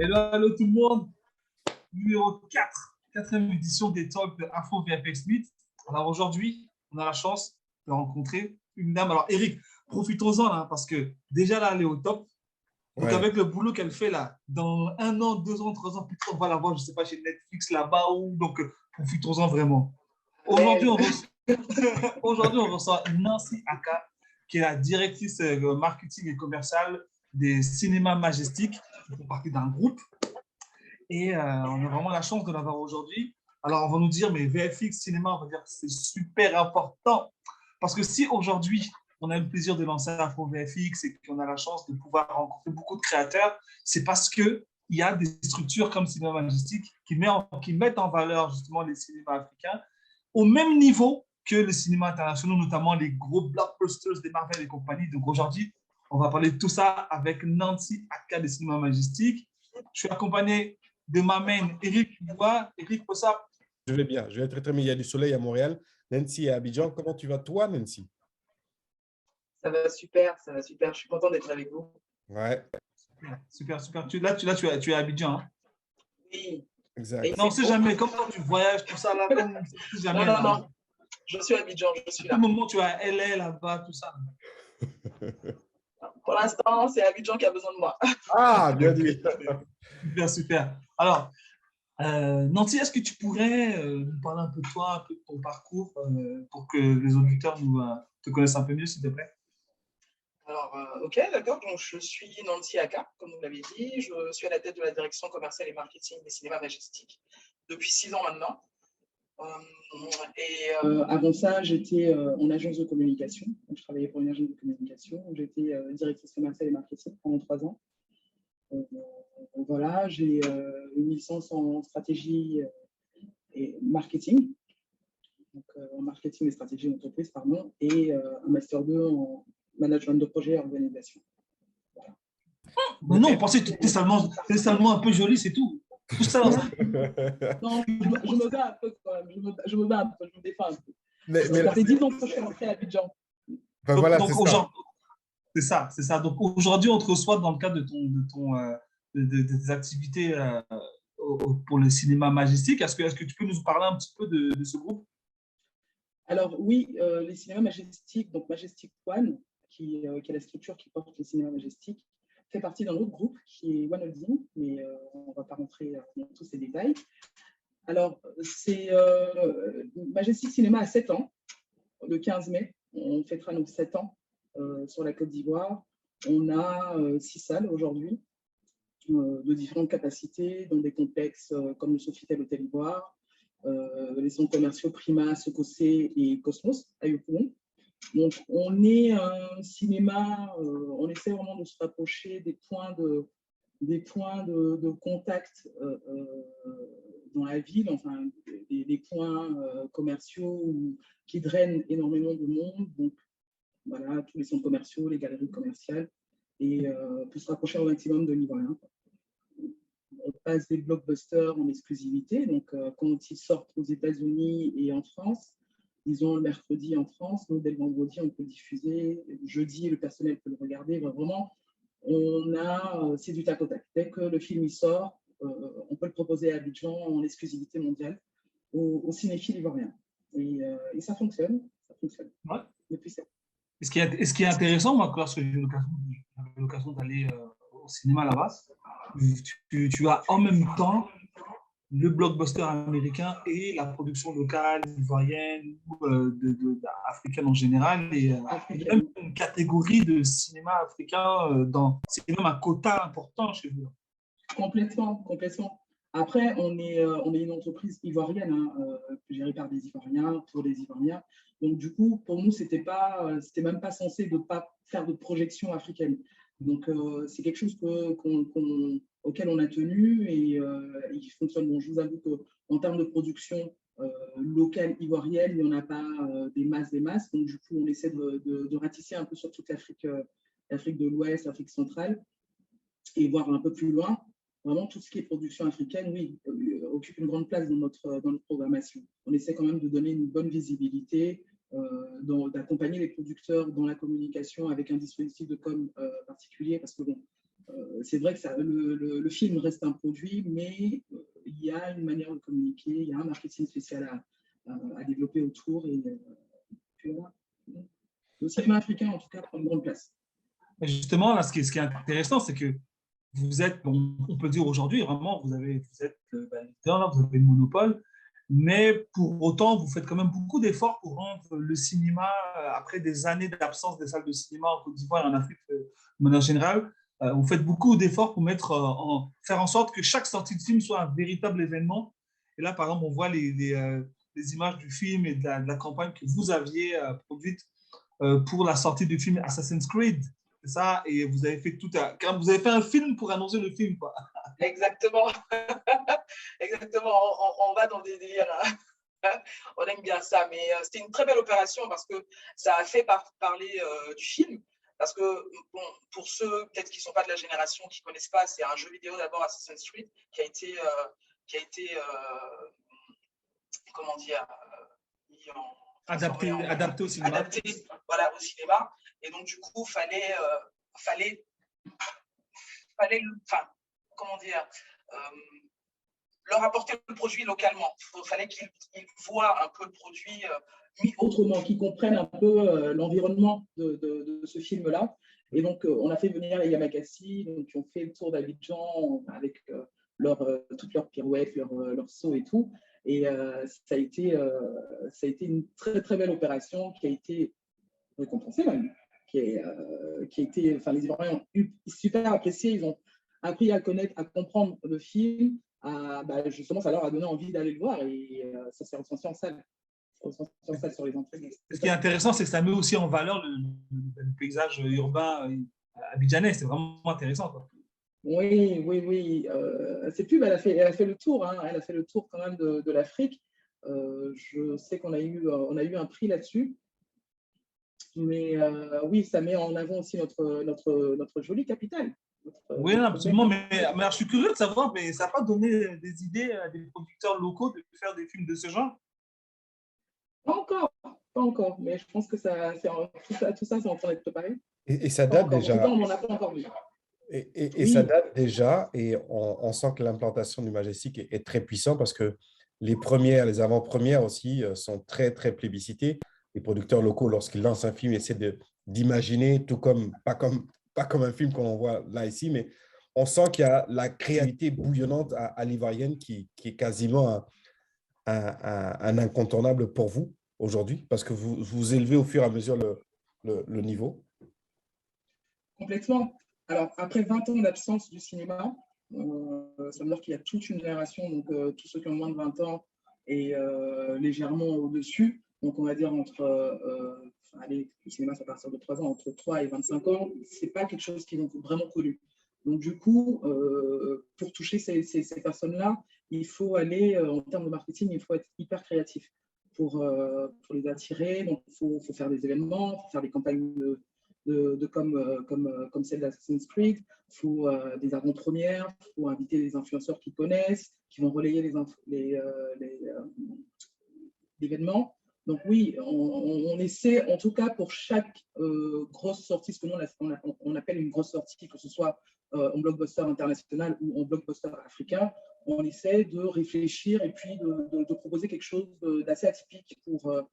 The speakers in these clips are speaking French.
Hello, hello tout le monde. Numéro 4, quatrième édition des Talks de Afro VFX Meet. Alors aujourd'hui, on a la chance de rencontrer une dame. Alors Eric, profitons-en là, parce que déjà là, elle est au top. Donc Ouais. avec le boulot qu'elle fait là, dans 1 an, 2 ans, 3 ans, plus tard, on va la voir, je ne sais pas, chez Netflix là-bas ou donc profitons-en vraiment. Aujourd'hui, aujourd'hui, on reçoit Nancy Aka, qui est la directrice marketing et commerciale des cinémas Majestiques, qui font partie d'un groupe. Et on a vraiment la chance de l'avoir aujourd'hui. Alors, on va nous dire, mais VFX, cinéma, on va dire que c'est super important. Parce que si aujourd'hui, on a le plaisir de lancer Afro VFX et qu'on a la chance de pouvoir rencontrer beaucoup de créateurs, c'est parce qu'il y a des structures comme Cinéma Majestic qui mettent en valeur justement les cinémas africains au même niveau que les cinémas internationaux, notamment les gros blockbusters des Marvel et compagnie. Donc aujourd'hui, on va parler de tout ça avec Nancy Aka des Cinémas Majestiques. Je suis accompagné de ma main, Eric Bois. Eric, what's up? Je vais bien, je vais très très bien. Il y a du soleil à Montréal. Nancy à Abidjan, comment tu vas toi, Nancy? Ça va super, ça va super. Je suis content d'être avec vous. Ouais, Super, super. Tu es à Abidjan. Hein? Oui. exact. Non, on ne sait jamais. Comme quand tu voyages, tout ça, là, comme on sait jamais. Non. Je suis à Abidjan, je suis là. À tout moment, tu es à LA, là-bas, tout ça. Pour l'instant, c'est Abidjan qui a besoin de moi. Ah, bien dit. Super, super. Alors, Nancy, est-ce que tu pourrais nous parler un peu de toi, un peu de ton parcours, pour que les auditeurs te connaissent un peu mieux, s'il te plaît? Alors, ok, d'accord. Donc, je suis Nancy Aka, comme vous l'avez dit. Je suis à la tête de la direction commerciale et marketing des cinémas Majestiques depuis 6 ans maintenant. Avant ça, j'étais en agence de communication. Donc, je travaillais pour une agence de communication. J'étais directrice commerciale et marketing pendant 3 ans. Voilà, j'ai une licence en stratégie et marketing, donc en marketing et stratégie d'entreprise, pardon, et un master 2 en management de projet et organisation. Voilà. Non, on pensait que tu étais seulement un peu jolie, c'est tout. Tout ça. Non, je me bats un peu quand même. Je me bats un peu, je me défends un peu. Mais ça fait 10 ans que je suis rentrée à Abidjan. Ben voilà, donc c'est ça. C'est ça. Donc aujourd'hui, on te reçoit dans le cadre de tes activités pour le cinéma Majestic. Est-ce que tu peux nous parler un petit peu de ce groupe? Alors oui, les cinémas Majestiques, donc Majestic One, qui est la structure qui porte les cinémas Majestiques, fait partie d'un autre groupe qui est One Holding, mais on ne va pas rentrer dans tous ces détails. Alors, c'est Majestic Cinéma a 7 ans. Le 15 mai, on fêtera nos 7 ans sur la Côte d'Ivoire. On a 6 salles aujourd'hui de différentes capacités dans des complexes comme le Sofitel Hôtel Ivoire, les centres commerciaux Prima, Sococé et Cosmos à Yopougon. Donc, on est un cinéma, on essaie vraiment de se rapprocher des points de contact dans la ville, enfin des points commerciaux qui drainent énormément de monde. Donc, voilà, tous les centres commerciaux, les galeries commerciales, et pour se rapprocher au maximum de l'Ivoirien. On passe des blockbusters en exclusivité. Donc, quand ils sortent aux États-Unis et en France, disons le mercredi en France, nous, dès le vendredi, on peut diffuser. Le jeudi, le personnel peut le regarder. Vraiment, c'est du tac au tac. Dès que le film il sort, on peut le proposer à Abidjan en exclusivité mondiale aux cinéphiles ivoiriens. Et ça fonctionne. Ça fonctionne. Ouais. Depuis ça. Et ce qui est intéressant, moi, lorsque j'ai eu l'occasion d'aller au cinéma là-bas, tu as en même temps le blockbuster américain et la production locale, ivoirienne ou africaine en général. Et il y a même une catégorie de cinéma africain, c'est même un quota important chez vous. Complètement. Après, on est une entreprise ivoirienne, gérée par des Ivoiriens, pour des Ivoiriens. Donc, du coup, pour nous, c'était même pas censé de ne pas faire de projection africaine. Donc, c'est quelque chose auquel on a tenu et il fonctionne. Bon, je vous avoue qu'en termes de production locale ivoirienne, il n'y en a pas des masses. Donc, du coup, on essaie de ratisser un peu sur toute l'Afrique de l'Ouest, l'Afrique centrale, et voir un peu plus loin. Vraiment, tout ce qui est production africaine, oui, occupe une grande place dans notre programmation. On essaie quand même de donner une bonne visibilité, d'accompagner les producteurs dans la communication avec un dispositif de com particulier, parce que bon, c'est vrai que le film reste un produit, mais il y a une manière de communiquer, il y a un marketing spécial à développer autour. Et puis voilà. Le cinéma africain, en tout cas, prend une grande place. Et justement, là, ce qui est intéressant, c'est que vous êtes, on peut dire aujourd'hui, vraiment, vous êtes leader, là, vous avez le monopole, mais pour autant, vous faites quand même beaucoup d'efforts pour rendre le cinéma, après des années d'absence des salles de cinéma en Côte d'Ivoire et en Afrique de manière générale, vous faites beaucoup d'efforts pour faire en sorte que chaque sortie de film soit un véritable événement. Et là, par exemple, on voit les images du film et de la campagne que vous aviez produite pour la sortie du film Assassin's Creed. C'est ça, et vous avez fait vous avez fait un film pour annoncer le film, quoi. Exactement. Exactement. On va dans des délires. On aime bien ça, mais c'était une très belle opération parce que ça a fait parler du film. Parce que, bon, pour ceux peut-être qui ne sont pas de la génération, qui ne connaissent pas, c'est un jeu vidéo d'abord, Assassin's Creed, qui a été comment dire, adapté au cinéma. Adapté, voilà, au cinéma. Et donc, du coup, fallait comment dire, leur apporter le produit localement. Il fallait qu'ils voient un peu le produit mis autrement, qu'ils comprennent un peu l'environnement de ce film-là. Et donc, on a fait venir Yamakasi, qui ont fait le tour d'Abidjan avec toutes leurs pirouettes, leurs sauts et tout. Et ça a été une très, très belle opération qui a été récompensée même. Qui a été, enfin, les Ivoiriens ont super apprécié, ils ont appris à connaître, à comprendre le film, justement, ça leur a donné envie d'aller le voir et ça s'est ressenti en salle. Sur les entrées. Ce qui est intéressant, c'est que ça met aussi en valeur le paysage urbain abidjanais. C'est vraiment intéressant, quoi. Oui. C'est plus, elle a fait le tour. Hein. Elle a fait le tour quand même de l'Afrique. Je sais qu'on a eu un prix là-dessus. Mais oui, ça met en avant aussi notre jolie capitale. Oui, absolument. Mais je suis curieux de savoir, mais ça n'a pas donné des idées à des producteurs locaux de faire des films de ce genre? Pas encore. Mais je pense que tout ça, c'est en train d'être préparé. Et ça date déjà. En tout cas, on n'en a pas encore vu. Et oui. Ça date déjà, et on sent que l'implantation du Majestic est très puissante parce que les avant-premières aussi sont très, très plébiscitées. Les producteurs locaux, lorsqu'ils lancent un film, essaient d'imaginer, pas comme un film qu'on voit là, ici, mais on sent qu'il y a la créativité bouillonnante à l'ivoirienne qui est quasiment un incontournable pour vous aujourd'hui, parce que vous élevez au fur et à mesure le niveau. Complètement. Alors, après 20 ans d'absence du cinéma, ça veut dire qu'il y a toute une génération, donc tous ceux qui ont moins de 20 ans et légèrement au-dessus, donc on va dire le cinéma, ça part de 3 ans, entre 3 et 25 ans, ce n'est pas quelque chose qu'ils ont vraiment connu. Donc, du coup, pour toucher ces personnes-là, il faut aller, en termes de marketing, il faut être hyper créatif pour les attirer. Donc, il faut faire des événements, il faut faire des campagnes comme celle d'Assassin's Creed, il faut des avant-premières, il faut inviter des influenceurs qui connaissent, qui vont relayer l'événement. Donc oui, on essaie, en tout cas pour chaque grosse sortie, ce que nous on appelle une grosse sortie, que ce soit en blockbuster international ou en blockbuster africain, on essaie de réfléchir et puis de proposer quelque chose d'assez atypique pour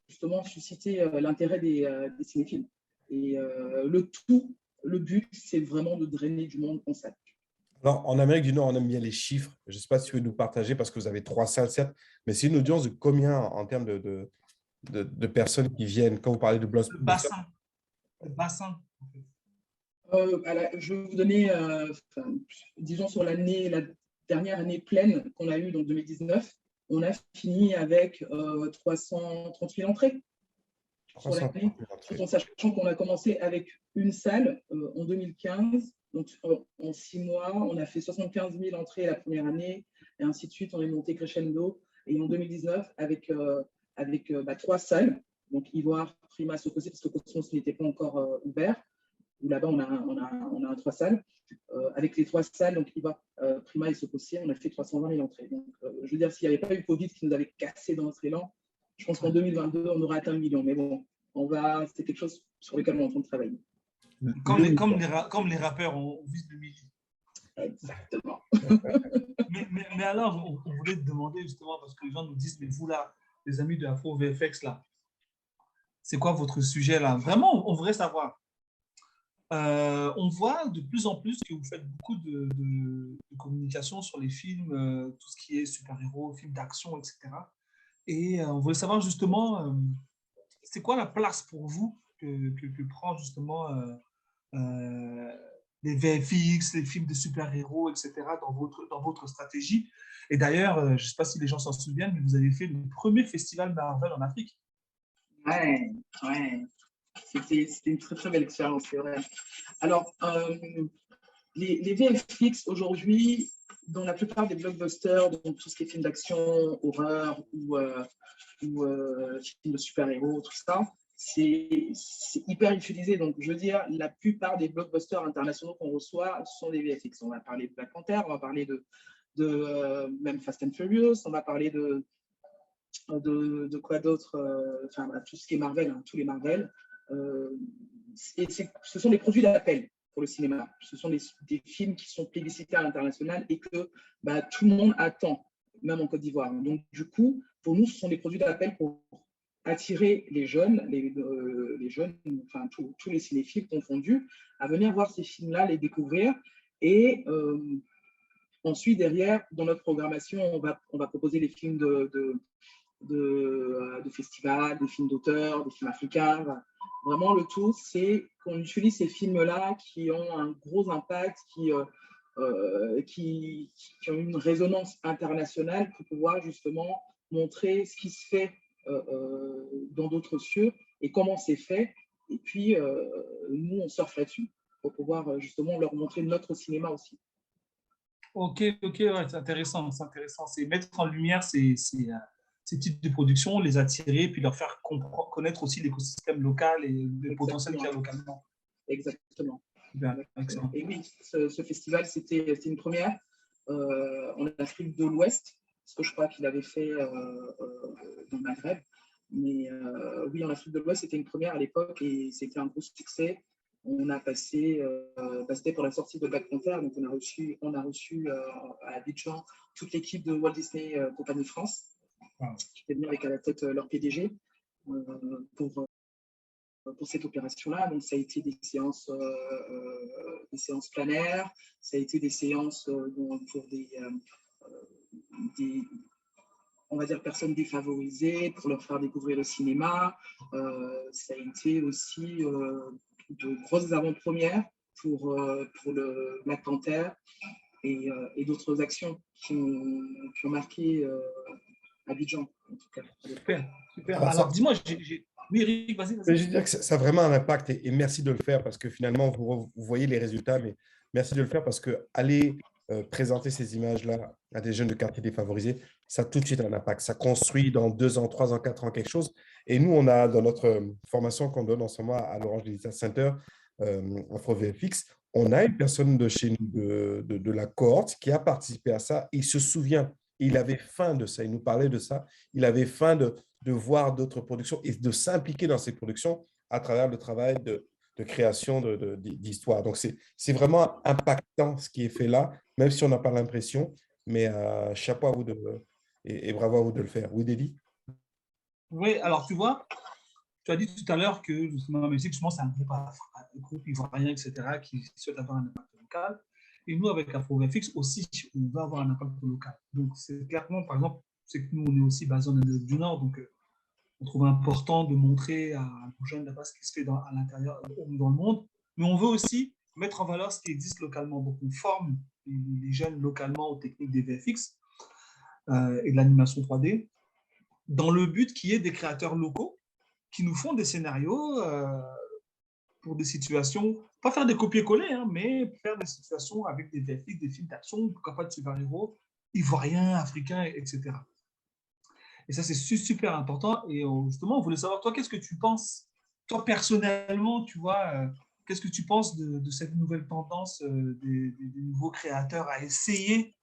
justement susciter l'intérêt des cinéphiles. Et le but, c'est vraiment de drainer du monde en salle. Alors, en Amérique du Nord, on aime bien les chiffres. Je ne sais pas si vous pouvez nous partager, parce que vous avez 3 salles, certes, mais c'est une audience de combien en termes de personnes qui viennent quand vous parlez de blockbuster? Le bassin. Je vais vous donner, disons, sur la dernière année pleine qu'on a eue, donc 2019, on a fini avec 330 000 entrées. Sur l'année, tout en sachant qu'on a commencé avec une salle en 2015. Donc, en 6 mois, on a fait 75 000 entrées la première année, et ainsi de suite, on est monté crescendo. Et en 2019, avec 3 salles, donc Ivoire, Prima, Socosé, parce que Cosmos n'était pas encore ouvert, où là-bas, on a 3 salles. Avec les 3 salles, donc Ivoire, Prima et Socosé, on a fait 320 000 entrées. Donc, je veux dire, s'il n'y avait pas eu Covid qui nous avait cassé dans notre élan, je pense qu'en 2022, on aurait atteint le million. Mais bon, c'est quelque chose sur lequel on est en train de travailler. Comme les rappeurs, on vise le midi. Exactement. Mais alors, on voulait te demander justement, parce que les gens nous disent, mais vous là, les amis de Afro VFX là, c'est quoi votre sujet là? Vraiment, on voudrait savoir. On voit de plus en plus que vous faites beaucoup de communication sur les films, tout ce qui est super-héros, films d'action, etc. Et on voulait savoir justement, c'est quoi la place pour vous que prend justement euh, les VFX, les films de super-héros, etc. Dans votre stratégie. Et d'ailleurs, je ne sais pas si les gens s'en souviennent, mais vous avez fait le premier festival Marvel en Afrique. Ouais, ouais. C'était une très, très belle expérience, c'est vrai. Alors, les VFX aujourd'hui, dans la plupart des blockbusters, donc tout ce qui est films d'action, horreur ou films de super-héros, tout ça, c'est hyper utilisé. Donc, je veux dire, la plupart des blockbusters internationaux qu'on reçoit sont des VFX. On va parler de Black Panther, on va parler de même Fast and Furious, on va parler de quoi d'autre, enfin, tout ce qui est Marvel, hein, tous les Marvel. Et ce sont des produits d'appel pour le cinéma. Ce sont des films qui sont plébiscités à l'international et que tout le monde attend, même en Côte d'Ivoire. Donc, du coup, pour nous, ce sont des produits d'appel pour attirer les jeunes, les jeunes, enfin tous les cinéphiles confondus, à venir voir ces films-là, les découvrir. Et ensuite, derrière, dans notre programmation, on va proposer les films de festivals, des films d'auteurs, des films africains. Vraiment, le tout, c'est qu'on utilise ces films-là qui ont un gros impact, qui ont une résonance internationale pour pouvoir justement montrer ce qui se fait dans d'autres cieux et comment c'est fait. Et puis, nous, on surfe là-dessus pour pouvoir justement leur montrer notre cinéma aussi. Ok, ouais, c'est intéressant, c'est intéressant. C'est mettre en lumière ces types de production, les attirer, puis leur faire connaître aussi l'écosystème local et le potentiel qu'il y a localement. Exactement. Bien, excellent. Et oui, ce festival, c'était une première en Afrique de l'Ouest, parce que je crois qu'il avait fait dans le Maghreb. Mais oui, en Afrique de l'Ouest, c'était une première à l'époque et c'était un gros succès. On a passé, c'était pour la sortie de Black Panther, donc on a reçu à Abidjan toute l'équipe de Walt Disney Company France, qui était venue avec à la tête leur PDG pour cette opération-là. Donc, ça a été des séances planaires, ça a été des séances pour des, on va dire, personnes défavorisées, pour leur faire découvrir le cinéma. Ça a été aussi de grosses avant-premières pour le Black Panther et d'autres actions qui ont marqué Abidjan, en tout cas. Super, super. Alors, dis-moi, oui, Eric, vas-y. Je veux dire que ça a vraiment un impact et merci de le faire parce que finalement, vous voyez les résultats, mais merci de le faire parce que aller présenter ces images-là à des jeunes de quartiers défavorisés, ça a tout de suite un impact. Ça construit dans 2 ans, 3 ans, 4 ans quelque chose. Et nous, on a dans notre formation qu'on donne en ce moment à l'Orange Digital Center, Afro VFX, on a une personne de chez nous, de la cohorte, qui a participé à ça. Il se souvient, il avait faim de ça, il nous parlait de ça. Il avait faim de voir d'autres productions et de s'impliquer dans ces productions à travers le travail de création d'histoire. Donc, c'est vraiment impactant ce qui est fait là, même si on n'a pas l'impression, mais chapeau à vous et bravo à vous de le faire. Oui, Dédi? Oui, alors tu vois, tu as dit tout à l'heure que justement, justement c'est un groupe ivoirien, etc., qui souhaite avoir un impact local. Et nous, avec AfroVFX aussi, on va avoir un impact local. Donc, c'est clairement, par exemple, c'est que nous, on est aussi basé en Amérique du Nord, donc on trouve important de montrer à nos jeunes là-bas ce qui se fait à l'intérieur, dans le monde. Mais on veut aussi mettre en valeur ce qui existe localement. Donc, on forme les jeunes localement aux techniques des VFX et de l'animation 3D dans le but qu'il y ait des créateurs locaux qui nous font des scénarios pour des situations, pas faire des copier-coller, hein, mais faire des situations avec des VFX, des films d'action, pourquoi pas de super-héros, ivoiriens, africains, etc. Et ça, c'est super important. Et justement, on voulait savoir, toi, qu'est-ce que tu penses, toi, personnellement, tu vois, qu'est-ce que tu penses de cette nouvelle tendance des nouveaux créateurs à essayer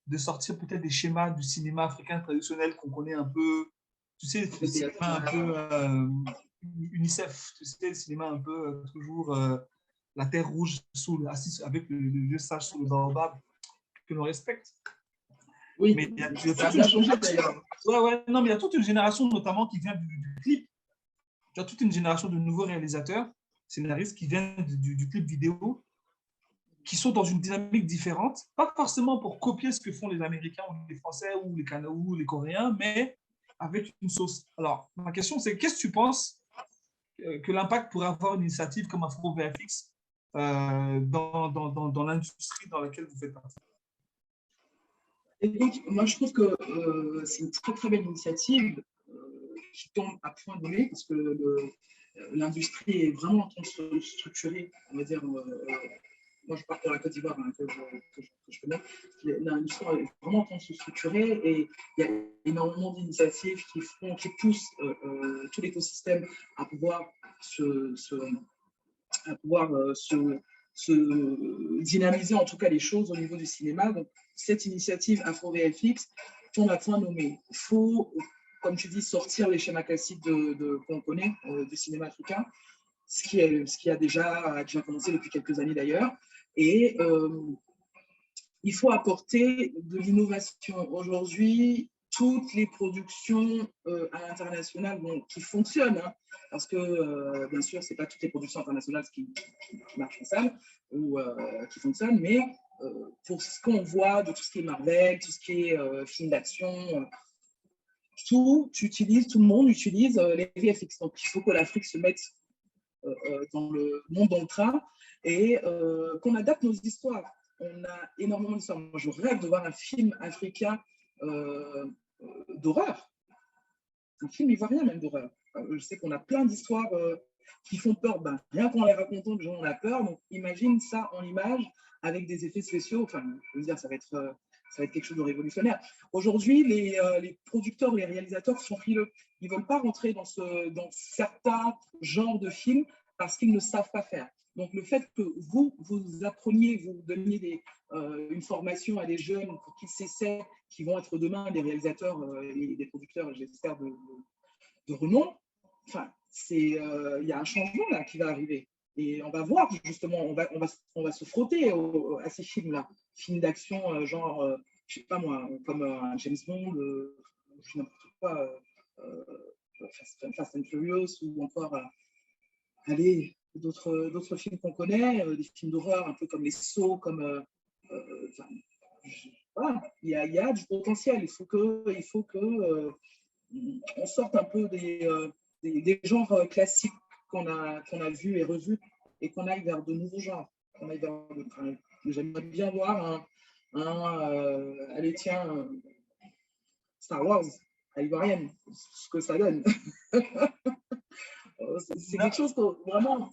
de sortir peut-être des schémas du cinéma africain traditionnel qu'on connaît un peu, tu sais, le cinéma un peu UNICEF, tu sais, le cinéma un peu toujours la terre rouge assis avec le vieux sage sous le baobab, que l'on respecte. Oui, Mais il y a ça a bien changé d'ailleurs. non, mais il y a toute une génération notamment qui vient du clip. Tu as toute une génération de nouveaux réalisateurs, scénaristes qui viennent du clip vidéo, qui sont dans une dynamique différente, pas forcément pour copier ce que font les Américains ou les Français ou les Canadiens ou les Coréens, mais avec une sauce. Alors, ma question, c'est qu'est-ce que tu penses que l'impact pourrait avoir une initiative comme Afro VFX dans l'industrie dans laquelle vous faites partie? Écoute, moi je trouve que c'est une très très belle initiative qui tombe à point nommé parce que l'industrie est vraiment en train de se structurer, on va dire. Moi, je pars pour la Côte d'Ivoire, hein, que je connais. L'industrie est vraiment en train de se structurer et il y a énormément d'initiatives qui poussent tout l'écosystème à pouvoir se dynamiser en tout cas les choses au niveau du cinéma. Donc, cette initiative Afro VFX tombe à point nommé. Il faut, comme tu dis, sortir les schémas classiques qu'on connaît du cinéma africain, ce qui a déjà commencé depuis quelques années d'ailleurs. Et il faut apporter de l'innovation. Aujourd'hui, toutes les productions à l'international qui fonctionnent, hein, parce que bien sûr, ce n'est pas toutes les productions internationales qui marchent en salle ou qui fonctionnent, mais pour ce qu'on voit de tout ce qui est Marvel, tout ce qui est film d'action, tout le monde utilise les VFX. Donc, il faut que l'Afrique se mette dans le monde dans le train et qu'on adapte nos histoires. On a énormément d'histoires. Moi, je rêve de voir un film africain d'horreur, un film ivoirien même d'horreur. Je sais qu'on a plein d'histoires qui font peur. Ben, rien qu'en les racontant, les gens ont peur. Donc, imagine ça en image avec des effets spéciaux. Enfin, je veux dire, ça va être quelque chose de révolutionnaire. Aujourd'hui, les producteurs, les réalisateurs sont frileux. Ils ne veulent pas rentrer dans certains genres de films parce qu'ils ne savent pas faire. Donc, le fait que vous appreniez, vous donniez une formation à des jeunes pour qu'ils s'essaient, qui vont être demain des réalisateurs et des producteurs, j'espère, de renom, enfin, il y a un changement là qui va arriver. Et on va voir, justement, on va se frotter à ces films-là. Films d'action, genre, je ne sais pas moi, comme un James Bond, n'importe quoi, Fast and Furious, ou encore, allez, d'autres films qu'on connaît, des films d'horreur, un peu comme Les Sceaux, comme. Voilà, il y a du potentiel. Il faut que on sorte un peu des genres classiques qu'on a vus et revus et qu'on aille vers de nouveaux genres. J'aimerais bien voir allez tiens, Star Wars à l'ivoirienne, ce que ça donne. C'est quelque chose que vraiment,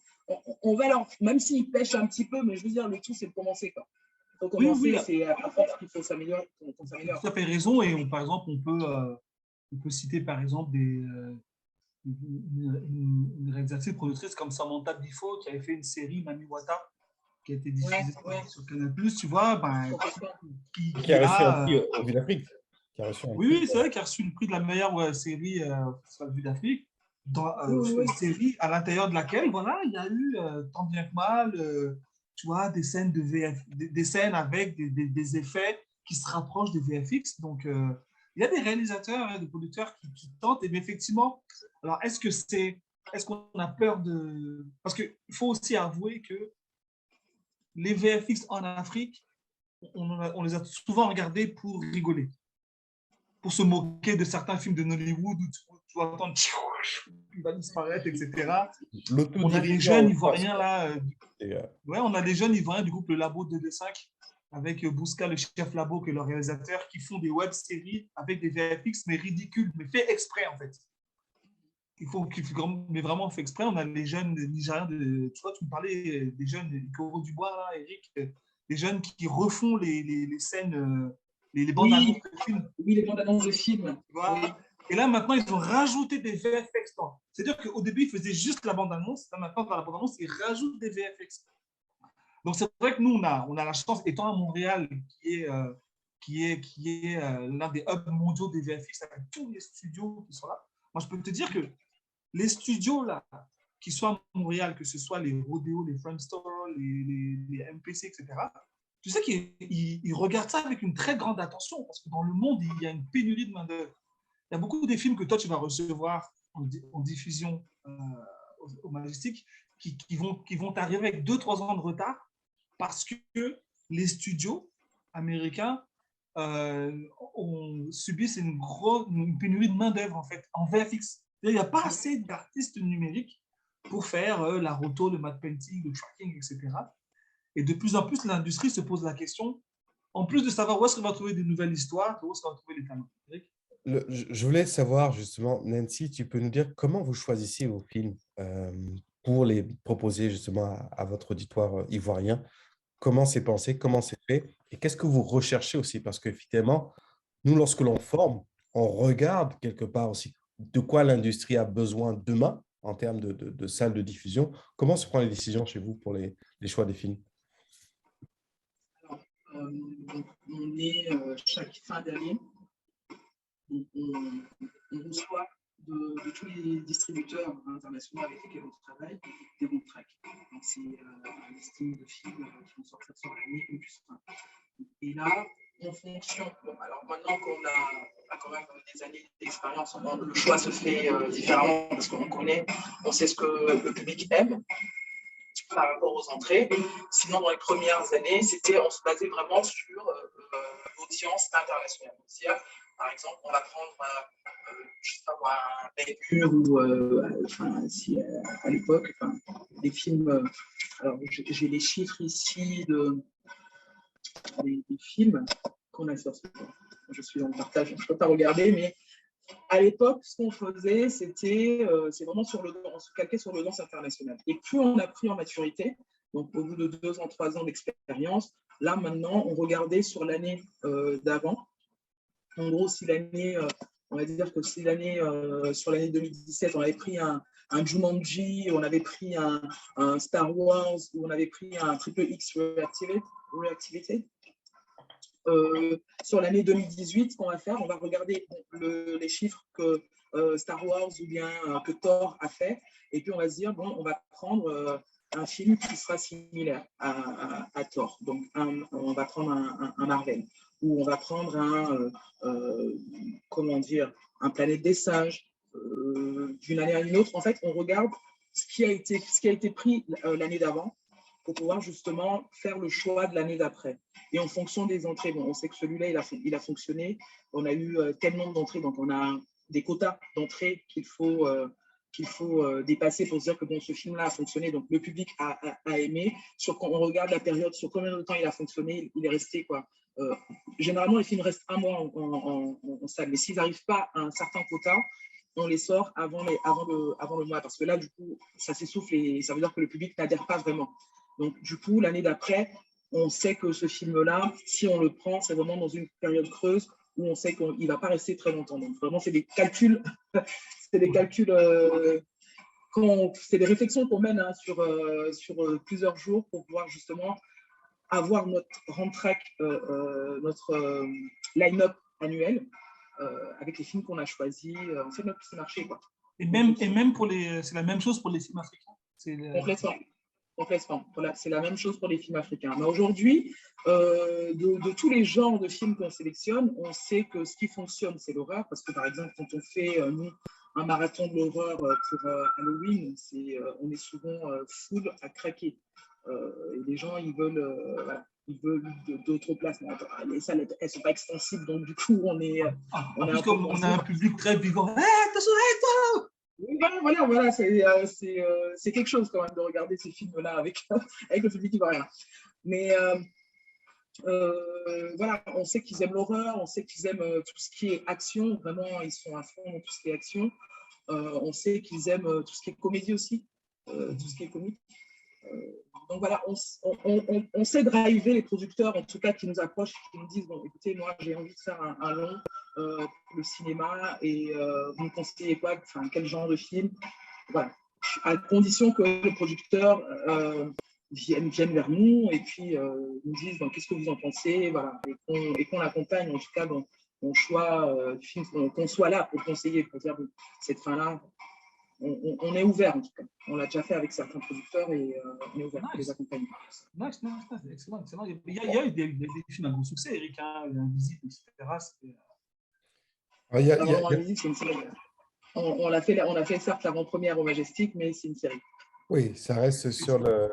on va leur, même s'ils pêchent un petit peu, mais je veux dire, le tout c'est de commencer quoi. Il faut commencer, oui. C'est à force qu'il faut s'améliorer. Tu as tout à fait raison et par exemple, on peut citer par exemple une réalisatrice productrice comme Samantha Bifo qui avait fait une série Mami Wata qui a été diffusée sur Canal+, tu vois, qui a reçu un prix au Vue d'Afrique. Oui, c'est vrai qu'il a reçu le prix de la meilleure série sur la Vue d'Afrique, une série à l'intérieur de laquelle, voilà, il y a eu tant bien que mal, tu vois, des scènes de des scènes avec des effets qui se rapprochent des VFX. Donc, il y a des réalisateurs, des producteurs qui tentent. Et bien, effectivement, alors est-ce qu'on a peur de... Parce qu'il faut aussi avouer que les VFX en Afrique, on les a souvent regardés pour rigoler, pour se moquer de certains films de Nollywood où tu vas entendre il va disparaître, etc. On a des jeunes Ivoiriens là. On a des jeunes Ivoiriens du groupe Le Labo 225 avec Bouska, le chef labo, que le réalisateur, qui font des web-séries avec des VFX, mais ridicules, mais fait exprès en fait. Mais vraiment fait exprès. On a les jeunes Nigériens, tu vois, tu me parlais des jeunes Ikoro Dubois, là, Eric, des jeunes qui refont les scènes, les bandes annonces de films. Oui, les bandes annonces de films. Voilà. Oui. Et là, maintenant, ils ont rajouté des VFX. C'est-à-dire qu'au début, ils faisaient juste la bande annonce. Là, maintenant, dans la bande annonce, ils rajoutent des VFX. Donc, c'est vrai que nous, on a la chance, étant à Montréal, qui est l'un des hubs mondiaux des VFX, avec tous les studios qui sont là. Moi, je peux te dire que les studios là, qui sont à Montréal, que ce soit les Rodeo, les Framestore, consoles, les MPC, etc., tu sais qu'ils regardent ça avec une très grande attention parce que dans le monde, il y a une pénurie de main-d'œuvre. Il y a beaucoup des films que toi, tu vas recevoir en diffusion au Majestic qui vont t'arriver avec 2-3 ans de retard parce que les studios américains subissent une pénurie de main-d'œuvre en fait, en VFX. Il n'y a pas assez d'artistes numériques pour faire la roto, le matte painting, le tracking, etc. Et de plus en plus, l'industrie se pose la question, en plus de savoir où est-ce qu'on va trouver des nouvelles histoires, où est-ce qu'on va trouver les talents. Je voulais savoir justement, Nancy, tu peux nous dire comment vous choisissez vos films pour les proposer justement à votre auditoire ivoirien? Comment c'est pensé, comment c'est fait et qu'est-ce que vous recherchez aussi? Parce qu'effectivement, nous, lorsque l'on forme, on regarde quelque part aussi de quoi l'industrie a besoin demain en termes de salles de diffusion. Comment se prend les décisions chez vous pour les choix des films? Alors, on est chaque fin d'année, on reçoit de tous les distributeurs internationaux avec lesquels on travaille des bons tracks. Donc, c'est un listing de films qui vont sortir sur l'année et plus. Et là, en fonction, bon, alors maintenant qu'on a quand même des années d'expérience, le choix se fait différemment parce qu'on connaît, on sait ce que le public aime par rapport aux entrées. Sinon, dans les premières années, on se basait vraiment sur l'audience internationale. C'est-à-dire, par exemple, on va prendre je sais pas moi, un Ben-Hur ou si, à l'époque, des films. Alors, j'ai les chiffres ici des films qu'on a sortis. Je suis dans le partage, je ne peux pas regarder, mais à l'époque, ce qu'on faisait, c'est vraiment on se calquait sur l'audience internationale. Et plus on a pris en maturité, donc au bout de 2 ans, 3 ans d'expérience, là maintenant, on regardait sur l'année d'avant. En gros, si l'année, on va dire que si l'année, sur l'année 2017, on avait pris un Jumanji, on avait pris un Star Wars, ou on avait pris un Triple X Reactivity. Sur l'année 2018, ce qu'on va faire, on va regarder les chiffres que Star Wars ou bien que Thor a fait, et puis on va se dire, bon, on va prendre un film qui sera similaire à Thor. Donc, on va prendre un Marvel, ou on va prendre comment dire, un Planète des Singes. D'une année à une autre, en fait, on regarde ce qui a été pris l'année d'avant pour pouvoir justement faire le choix de l'année d'après. Et en fonction des entrées, bon, on sait que celui-là, il a fonctionné. On a eu tel nombre d'entrées, donc on a des quotas d'entrées qu'il faut dépasser pour se dire que bon, ce film-là a fonctionné, donc le public a aimé. Quand on regarde la période, sur combien de temps il a fonctionné, il est resté quoi. Généralement, les films restent un mois en salle, mais s'ils n'arrivent pas à un certain quota, on les sort avant le mois, parce que là, du coup, ça s'essouffle et ça veut dire que le public n'adhère pas vraiment. Donc, du coup, l'année d'après, on sait que ce film-là, si on le prend, c'est vraiment dans une période creuse où on sait qu'il ne va pas rester très longtemps. Donc, vraiment, c'est des calculs, c'est des réflexions qu'on mène sur plusieurs jours pour pouvoir justement avoir notre run track, notre line-up annuel avec les films qu'on a choisis. On fait notre petit marché, quoi. Et même c'est la même chose pour les films africains. Complètement. Voilà, c'est la même chose pour les films africains. Mais aujourd'hui, de tous les genres de films qu'on sélectionne, on sait que ce qui fonctionne, c'est l'horreur. Parce que, par exemple, quand on fait, nous, un marathon de l'horreur pour Halloween, on est souvent full à craquer. Et les gens, ils veulent d'autres places. Les salles, elles ne sont pas extensibles. Donc, du coup, on a un public très vivant. Hey, attention, hey, toi! Voilà, c'est quelque chose quand même de regarder ces films-là avec le public ivoirien. Mais voilà, on sait qu'ils aiment l'horreur, on sait qu'ils aiment tout ce qui est action. Vraiment, ils sont à fond dans tout ce qui est action. On sait qu'ils aiment tout ce qui est comédie aussi, tout ce qui est comique. Donc voilà, on sait driver les producteurs, en tout cas, qui nous approchent, qui nous disent, bon, écoutez, moi, j'ai envie de faire un long pour le cinéma et vous me conseillez quoi, quel genre de film? Voilà, à condition que le producteur vienne vers nous et puis nous disent, bon, qu'est-ce que vous en pensez, voilà, et qu'on l'accompagne, en tout cas, dans mon choix du film, qu'on soit là pour conseiller, pour dire, bon, cette fin-là, on est ouvert en tout cas. On l'a déjà fait avec certains producteurs et on est ouvert pour les accompagner. Nice, excellent, excellent. Il y a eu des films à gros succès, Eric, hein, Visite, etc. Alors, il y a- il y a- Vraiment, Visite, c'est une série. On a fait certes l'avant-première au Majestic, mais c'est une série. Oui, ça reste sur le.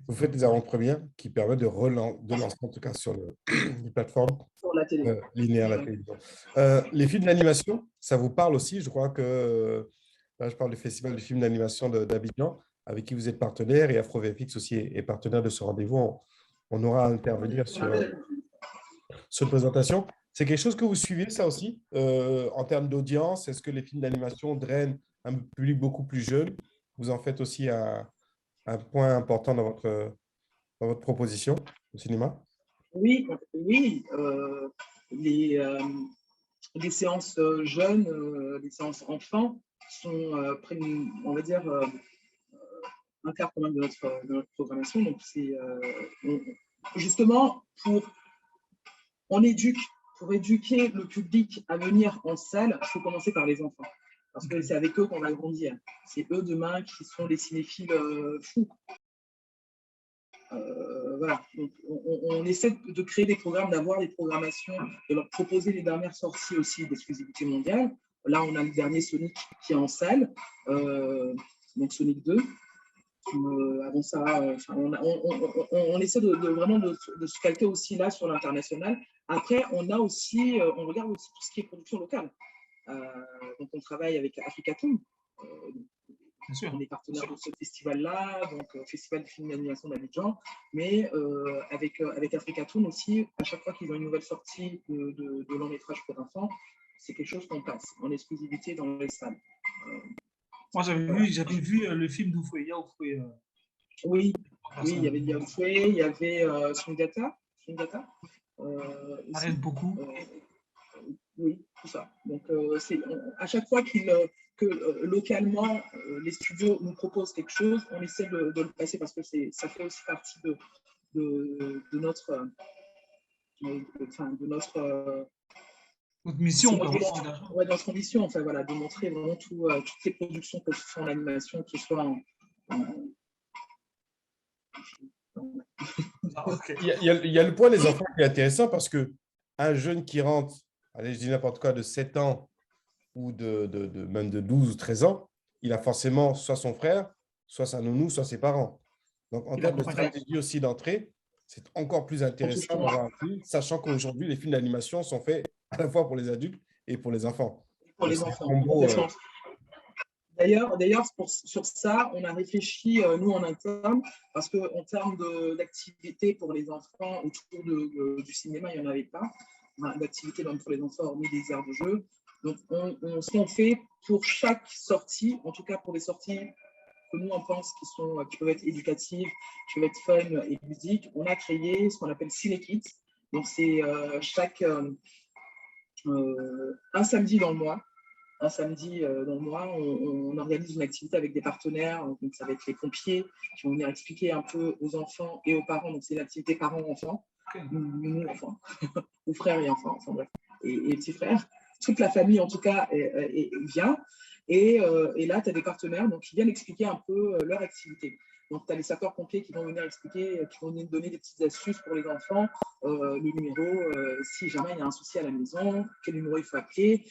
Vous faites des avant-premières qui permettent de lancer, en tout cas, sur les plateformes Sur la télé. linéaires, la télévision. Les films d'animation, ça vous parle aussi? Je crois que là, je parle du Festival du film d'animation d'Abidjan, avec qui vous êtes partenaire, et Afro VFX aussi est partenaire de ce rendez-vous. On aura à intervenir sur cette présentation. C'est quelque chose que vous suivez, ça aussi, en termes d'audience? Est-ce que les films d'animation drainent un public beaucoup plus jeune? Vous en faites aussi un point important dans votre proposition au cinéma? Oui, oui. Les séances jeunes, les séances enfants prennent, on va dire, un quart quand même de notre programmation. Donc, c'est justement pour éduquer le public à venir en salle, il faut commencer par les enfants. Parce que c'est avec eux qu'on va grandir. C'est eux demain qui sont des cinéphiles fous. Voilà. Donc, on essaie de créer des programmes, d'avoir des programmations, de leur proposer les dernières sorties aussi d'exclusivité mondiale. Là, on a le dernier Sonic qui est en salle, donc Sonic 2. Avant ça, on essaie vraiment de se calquer aussi là sur l'international. Après, on regarde aussi tout ce qui est production locale. Donc, on travaille avec Africatoon. On est partenaire de ce festival-là, donc Festival du film d'animation d'Abidjan, mais avec Africatoon aussi, à chaque fois qu'ils ont une nouvelle sortie de long métrage pour enfants, c'est quelque chose qu'on passe en exclusivité dans les salles. Moi, j'avais vu le film d'Oufoué. Oui, il y avait Yaoufoué, il y avait Sungata. Arrête beaucoup. Oui, tout ça. Donc, à chaque fois que localement, les studios nous proposent quelque chose, on essaie de le passer parce que ça fait aussi partie de notre mission, notre ambition, enfin, voilà, de montrer vraiment toutes les productions que ce soit en animation, que ce soit Il y a le point des enfants qui est intéressant parce qu'un jeune qui rentre, allez, je dis n'importe quoi, de 7 ans ou même de 12 ou 13 ans, il a forcément soit son frère, soit sa nounou, soit ses parents. Donc, en termes de stratégie aussi d'entrée, c'est encore plus intéressant d'avoir un film, sachant qu'aujourd'hui, les films d'animation sont faits à la fois pour les adultes et pour les enfants. Pour les enfants. D'ailleurs, sur ça, on a réfléchi, nous, en interne, parce qu'en termes d'activité pour les enfants autour du cinéma, il n'y en avait pas. D'activité même pour les enfants, hormis des aires de jeu. Donc, ce qu'on fait pour chaque sortie, en tout cas pour les sorties que nous, on pense qui peuvent être éducatives, qui peuvent être fun et ludiques, on a créé ce qu'on appelle Cinekit. Donc, c'est un samedi dans le mois. On organise une activité avec des partenaires. Donc, ça va être les pompiers qui vont venir expliquer un peu aux enfants et aux parents. Donc, c'est l'activité parents-enfants, nous enfants, ou frères et enfants, enfin bref, et petits frères. Toute la famille, en tout cas, vient. Et là, tu as des partenaires qui viennent expliquer un peu leur activité. Donc, tu as les sapeurs-pompiers qui vont venir expliquer, qui vont venir donner des petites astuces pour les enfants, le numéro, si jamais il y a un souci à la maison, quel numéro il faut appeler,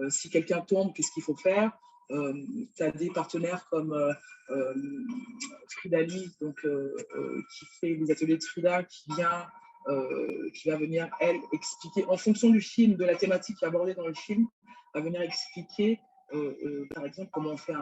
si quelqu'un tombe, qu'est-ce qu'il faut faire. Tu as des partenaires comme Frida Lee, qui fait les ateliers de Frida, qui va venir, elle, expliquer, en fonction du film, de la thématique abordée dans le film, va venir expliquer, par exemple, comment on fait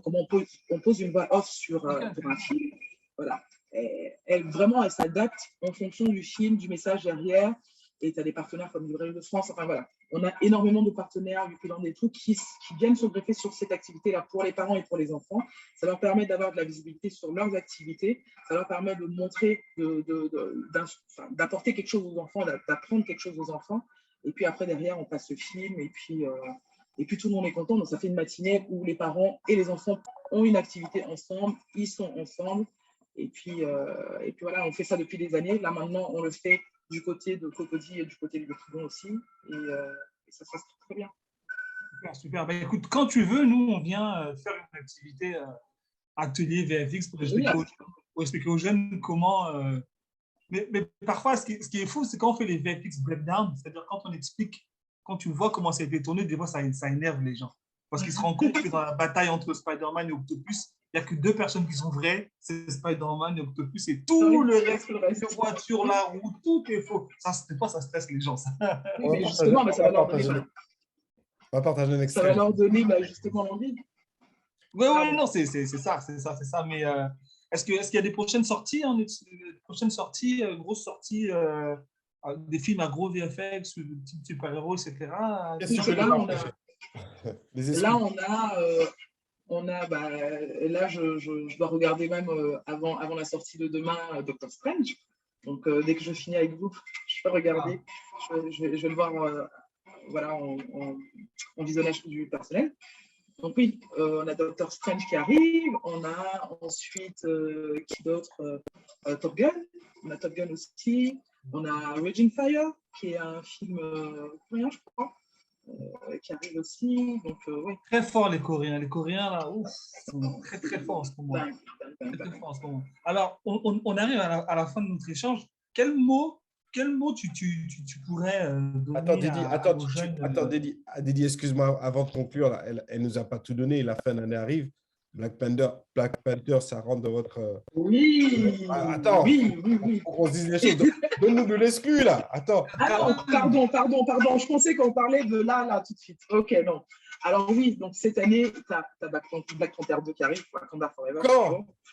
comment on pose une voix off pour un film. Voilà. Elle s'adapte en fonction du film, du message derrière. Et tu as des partenaires comme Librairie de France. Enfin voilà, on a énormément de partenaires, et tout, qui viennent se greffer sur cette activité-là pour les parents et pour les enfants. Ça leur permet d'avoir de la visibilité sur leurs activités. Ça leur permet de montrer, d'apporter quelque chose aux enfants, d'apprendre quelque chose aux enfants. Et puis après, derrière, on passe le film. Et puis tout le monde est content. Donc ça fait une matinée où les parents et les enfants ont une activité ensemble. Ils sont ensemble. Et puis voilà, on fait ça depuis des années. Là, maintenant, on le fait du côté de Cocody et du côté de Cocodon aussi. Et ça se passe très bien. Super, super. Ben, écoute, quand tu veux, nous, on vient faire une activité atelier VFX pour expliquer aux jeunes comment. Mais parfois, ce qui est fou, c'est quand on fait les VFX breakdown, c'est-à-dire quand on explique, quand tu vois comment ça a été tourné, des fois, ça énerve les gens. Parce qu'ils se rendent compte que dans la bataille entre Spider-Man et Octopus, il n'y a que deux personnes qui sont vraies, c'est Spider-Man et Octopus, et tout le reste, les voitures, la route, tout est faux. Ça, des fois, ça stresse les gens. Ça. Oui, mais justement, ça va leur donner, on va partager un extrait. Ça va leur donner justement l'envie. Oui, oui, non, c'est ça. Mais est-ce qu'il y a des prochaines sorties, grosses sorties, des films à gros VFX, ou des petits super-héros, etc. Là, je dois regarder même avant la sortie de demain Doctor Strange. Donc, dès que je finis avec vous, je peux regarder. Je vais le voir en visionnage du personnel. Donc oui, on a Doctor Strange qui arrive, on a ensuite, qui d'autre, Top Gun, on a Top Gun aussi, on a Raging Fire, qui est un film coréen, je crois, qui arrive aussi. Donc, oui. Très fort les Coréens là, ouf, sont très très forts en ce moment. Très fort en ce moment. Alors, on arrive à la fin de notre échange. Quel mot tu pourrais donner aux jeunes Attends, Dédi, excuse-moi, avant de conclure, là, elle nous a pas tout donné, la fin d'année arrive. Black Panther, ça rentre dans votre… Oui. Attends, oui. Faut qu'on se dise les choses. Donne-nous de l'exclu, là. Attends. Pardon. Je pensais qu'on parlait de là, tout de suite. Ok, non. Alors oui, donc cette année, tu as Black Panther 2 qui arrive, Wakanda Forever.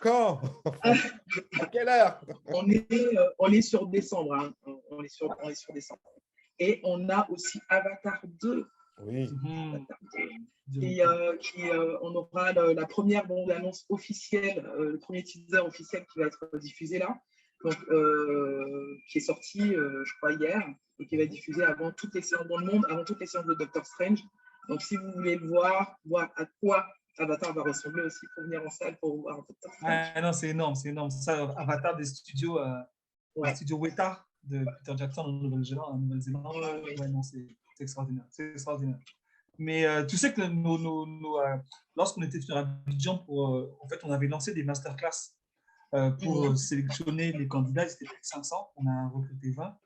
Quand À quelle heure? On est sur décembre. Hein. On est sur décembre. Et on a aussi Avatar 2. Oui. Avatar 2. On aura la première bande-annonce officielle, le premier teaser officiel qui va être diffusé là. Donc, qui est sorti, je crois, hier, et qui va être diffusé avant toutes les séances dans le monde, avant toutes les séances de Doctor Strange. Donc, si vous voulez le voir à quoi Avatar va ressembler aussi, pour venir en salle pour voir Doctor Strange. Ah, non, c'est énorme. Ça, Avatar des studios, studio Weta de Peter Jackson en Nouvelle-Zélande. Ouais, non, c'est extraordinaire. C'est extraordinaire. Mais tu sais que lorsqu'on était sur Abidjan, en fait, on avait lancé des masterclass pour sélectionner les candidats. C'était plus de 500. On a recruté 20.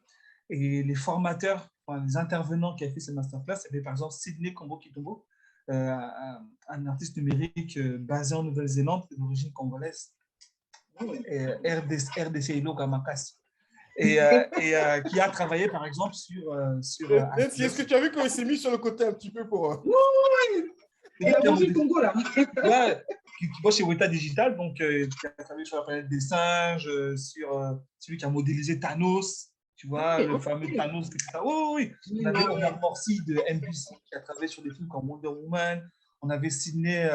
Et les formateurs, les intervenants qui avaient fait ces masterclass, c'était par exemple Sidney Kombo Kitombo, un artiste numérique basé en Nouvelle-Zélande, d'origine congolaise, RDC Ilo Gamakas, et qui a travaillé par exemple sur Est-ce que tu as vu comment il s'est mis sur le côté un petit peu pour… Oui. Il a mangé le Congo là. Ouais, qui bosse chez Weta Digital, donc qui a travaillé sur la planète des singes, sur celui qui a modélisé Thanos. Tu vois, le fameux Thanos, tout ça. Oui. On avait Omar Morsi de NBC qui a travaillé sur des films comme Wonder Woman. On avait Sidney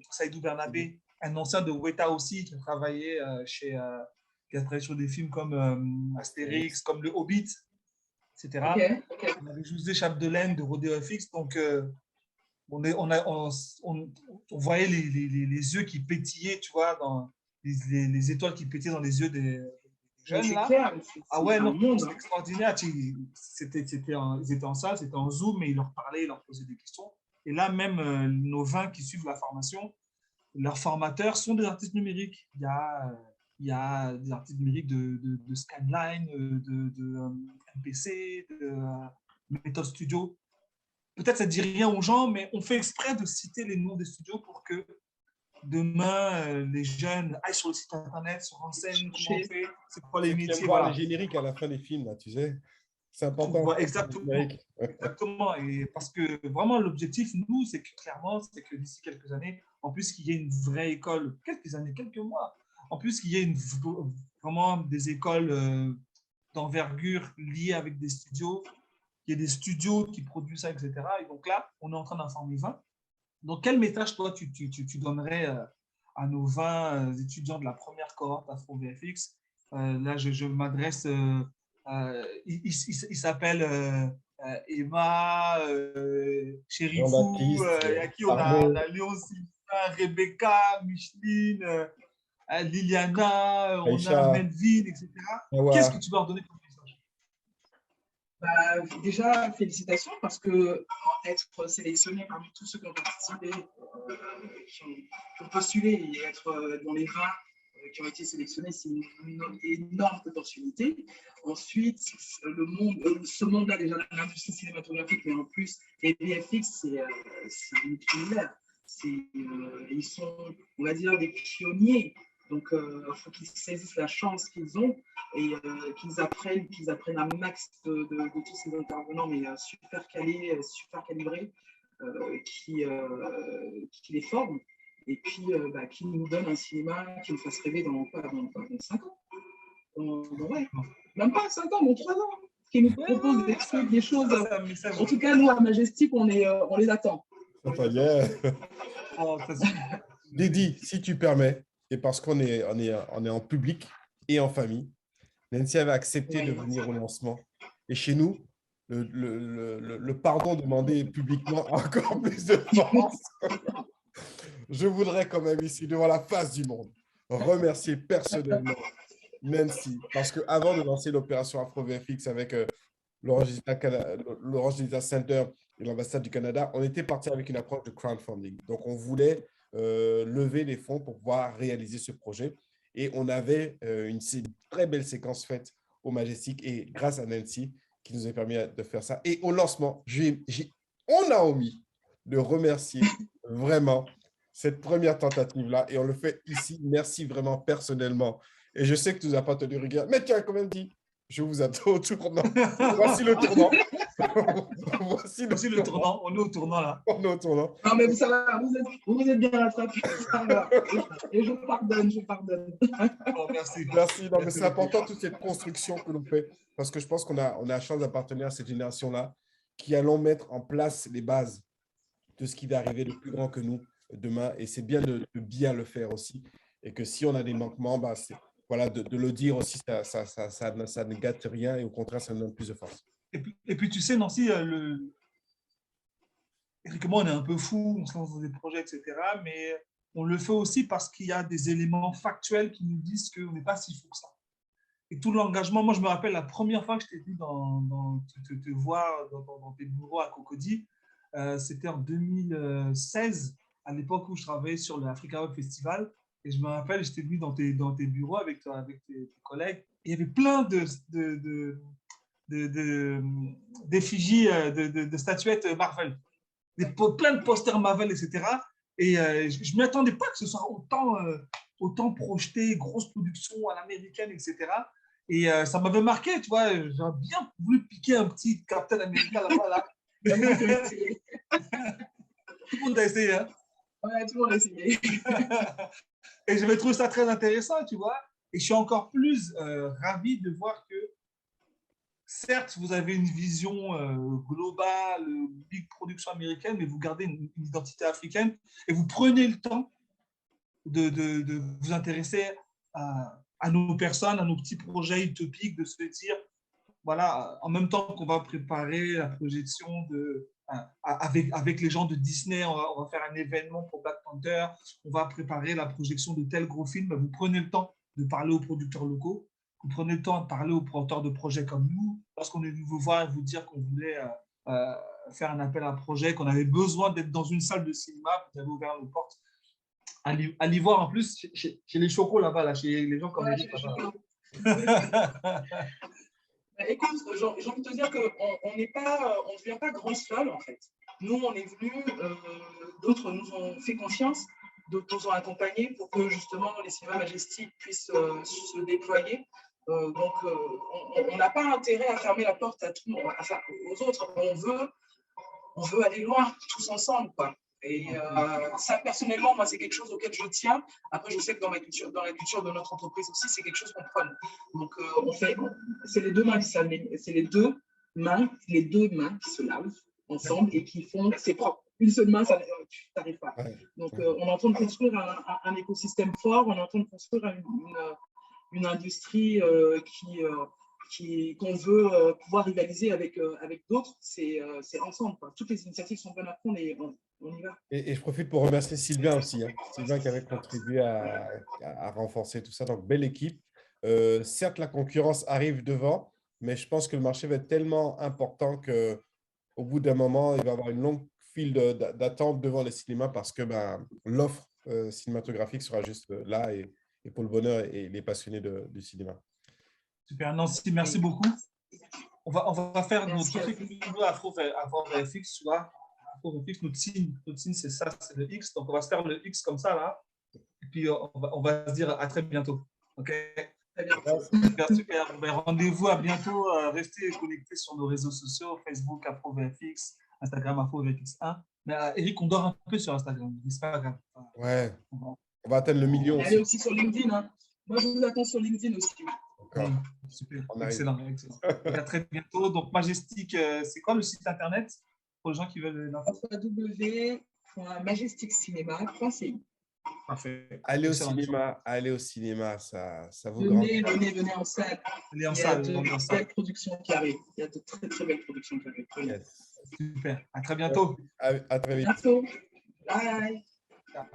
Saïdou Bernabé, un ancien de Weta aussi, qui a travaillé sur des films comme Astérix, comme Le Hobbit, etc. Okay. On avait José Chapdelaine de Rodeo FX. Donc, on voyait les yeux qui pétillaient, tu vois, les étoiles qui pétillaient dans les yeux des jeunes là. Clair, ah ouais, non, c'est extraordinaire. Ils étaient en salle, c'était en Zoom, mais ils leur parlaient, ils leur posaient des questions. Et là, même nos 20 qui suivent la formation, leurs formateurs sont des artistes numériques. Il y a des artistes numériques de Scanline, de MPC, de Method Studio. Peut-être ça ne dit rien aux gens, mais on fait exprès de citer les noms des studios pour que demain, les jeunes aillent sur le site internet, se renseignent, comment on fait, c'est quoi les métiers. Voir les génériques à la fin des films, là, tu sais. C'est important. Exactement. Et parce que vraiment, l'objectif, nous, c'est que d'ici quelques années, en plus qu'il y ait une vraie école, quelques mois, en plus qu'il y ait vraiment des écoles d'envergure liées avec des studios, qu'il y ait des studios qui produisent ça, etc. Et donc là, on est en train d'informer 20. Donc, quel message, toi, tu donnerais à nos 20 étudiants de la première cohorte Afro VFX? Là, je m'adresse, il s'appelle Emma, Chérifou, à qui on a Léon Sylvain, Rebecca, Micheline, Liliana, on a Melvin, etc. Qu'est-ce que tu vas leur donner comme message? Déjà, félicitations parce que être sélectionnés parmi tous ceux qui ont participé, qui ont postulé et être dans les 20 qui ont été sélectionnés, c'est une énorme opportunité. Ensuite, ce monde-là, déjà, l'industrie cinématographique, mais en plus, les VFX, c'est un autre univers. Ils sont, on va dire, des pionniers. Donc, il faut qu'ils saisissent la chance qu'ils ont et qu'ils apprennent un max de tous ces intervenants, mais super calés, super calibrés, qui les forment et puis qui nous donne un cinéma qui nous fasse rêver dans 5 ans. Ouais, même pas 5 ans, dans 3 ans. Qui nous propose des trucs, des choses. En tout cas, nous, à Majestic, on les attend. Didi, si tu permets, et parce qu'on est en public et en famille, Nancy avait accepté de venir au lancement. Et chez nous, le pardon demandé publiquement a encore plus de force. Je voudrais quand même ici, devant la face du monde, remercier personnellement Nancy, parce qu'avant de lancer l'opération Afro-VFX avec l'Orange Digital Center et l'ambassade du Canada, on était parti avec une approche de crowdfunding. Donc, on voulait lever les fonds pour pouvoir réaliser ce projet. Et on avait une très belle séquence faite au Majestic et grâce à Nancy qui nous a permis de faire ça. Et au lancement, on a omis de remercier vraiment cette première tentative-là et on le fait ici. Merci vraiment personnellement. Et je sais que tu nous as pas tenu rigueur, mais tu as quand même dit, je vous attends au tournant. Voici le tournant. Voici le tournant. On est au tournant là. On est au tournant. Non, mais ça va, vous êtes bien rattrapés. Ça va. Et je pardonne. Oh, merci. Merci. Non, mais c'est important toute cette construction que l'on fait parce que je pense qu'on a la chance d'appartenir à cette génération-là qui allons mettre en place les bases de ce qui va arriver de plus grand que nous demain. Et c'est bien de bien le faire aussi. Et que si on a des manquements, bah, voilà, de le dire aussi, ça ne gâte rien et au contraire, ça nous donne plus de force. Et puis tu sais, Nancy, Eric et moi, on est un peu fous, on se lance dans des projets, etc. Mais on le fait aussi parce qu'il y a des éléments factuels qui nous disent qu'on n'est pas si fou que ça. Et tout l'engagement, moi, je me rappelle la première fois que je t'ai vu te voir dans tes bureaux à Cocody, c'était en 2016, à l'époque où je travaillais sur l'Africa Web Festival. Et je me rappelle, j'étais venu dans tes bureaux avec tes collègues. Et il y avait plein d'effigies, de statuettes Marvel. Plein de posters Marvel, etc. Et je ne m'y attendais pas que ce soit autant projeté, grosse production à l'américaine, etc. Et ça m'avait marqué, tu vois. J'aurais bien voulu piquer un petit Captain America là-bas. Là. Tout le monde a essayé. Hein? Ouais, tout le monde a essayé. Et je vais trouver ça très intéressant, tu vois. Et je suis encore plus ravi de voir que, certes, vous avez une vision globale, big production américaine, mais vous gardez une identité africaine et vous prenez le temps de vous intéresser à nos personnes, à nos petits projets utopiques, de se dire, voilà, en même temps qu'on va préparer la projection avec les gens de Disney, on va faire un événement pour Black Panther, on va préparer la projection de tel gros film, vous prenez le temps de parler aux producteurs locaux, vous prenez le temps de parler aux porteurs de projets comme nous, lorsqu'on est venu vous voir et vous dire qu'on voulait faire un appel à un projet, qu'on avait besoin d'être dans une salle de cinéma, vous avez ouvert nos portes. Allez voir en plus chez les chocos là-bas, là, chez les gens comme les Écoute, j'ai envie de te dire qu'on ne devient pas grand seul en fait. Nous, on est venus, d'autres nous ont fait confiance, d'autres nous ont accompagnés pour que justement les cinémas Majestic puissent se déployer. Donc, on n'a pas intérêt à fermer la porte à tout, aux autres. On veut aller loin, tous ensemble, quoi. Et ça, personnellement, moi, c'est quelque chose auquel je tiens. Après, je sais que dans la culture de notre entreprise aussi, c'est quelque chose qu'on prône. Donc, c'est les deux mains qui se lavent ensemble et qui font, c'est propre. Une seule main, tu n'arrives pas. Donc, on est en train de construire un écosystème fort, on est en train de construire une industrie qu'on veut pouvoir rivaliser avec d'autres, c'est ensemble, quoi. Toutes les initiatives sont bonnes à prendre et on y va. Et je profite pour remercier Sylvain aussi. Hein. Sylvain qui avait contribué à renforcer tout ça. Donc, belle équipe. Certes, la concurrence arrive devant, mais je pense que le marché va être tellement important qu'au au bout d'un moment, il va y avoir une longue file d'attente devant les cinémas parce que l'offre cinématographique sera juste là et pour le bonheur et les passionnés du cinéma. Super, Nancy, merci beaucoup. On va faire Merci notre truc Afro VFX, tu vois. Afro VFX, notre signe, c'est ça, c'est le X. Donc, on va se faire le X comme ça, là. Et puis, on va se dire à très bientôt. OK? Très bien. Super, super. Ben, rendez-vous à bientôt. Restez connectés sur nos réseaux sociaux, Facebook, Afro VFX, Instagram, Afro VFX 1. Mais Eric, on dort un peu sur Instagram. C'est pas grave. Ouais, on va atteindre le million Allez aussi. aussi sur LinkedIn. Hein. Moi, je vous attends sur LinkedIn aussi. D'accord. Super, On arrive. excellent. Donc, à très bientôt. Donc, Majestic, c'est quoi le site internet pour les gens qui veulent l'info? www.majesticcinema.ci. Parfait. Allez au cinéma, ça vaut grand. Venez en salle. Allez en Il y a salle. de belles productions qui arrivent. Il y a de très, très belles productions qui arrivent. Yes. Super. À très bientôt. À très À vite. bientôt. Bye. Ciao.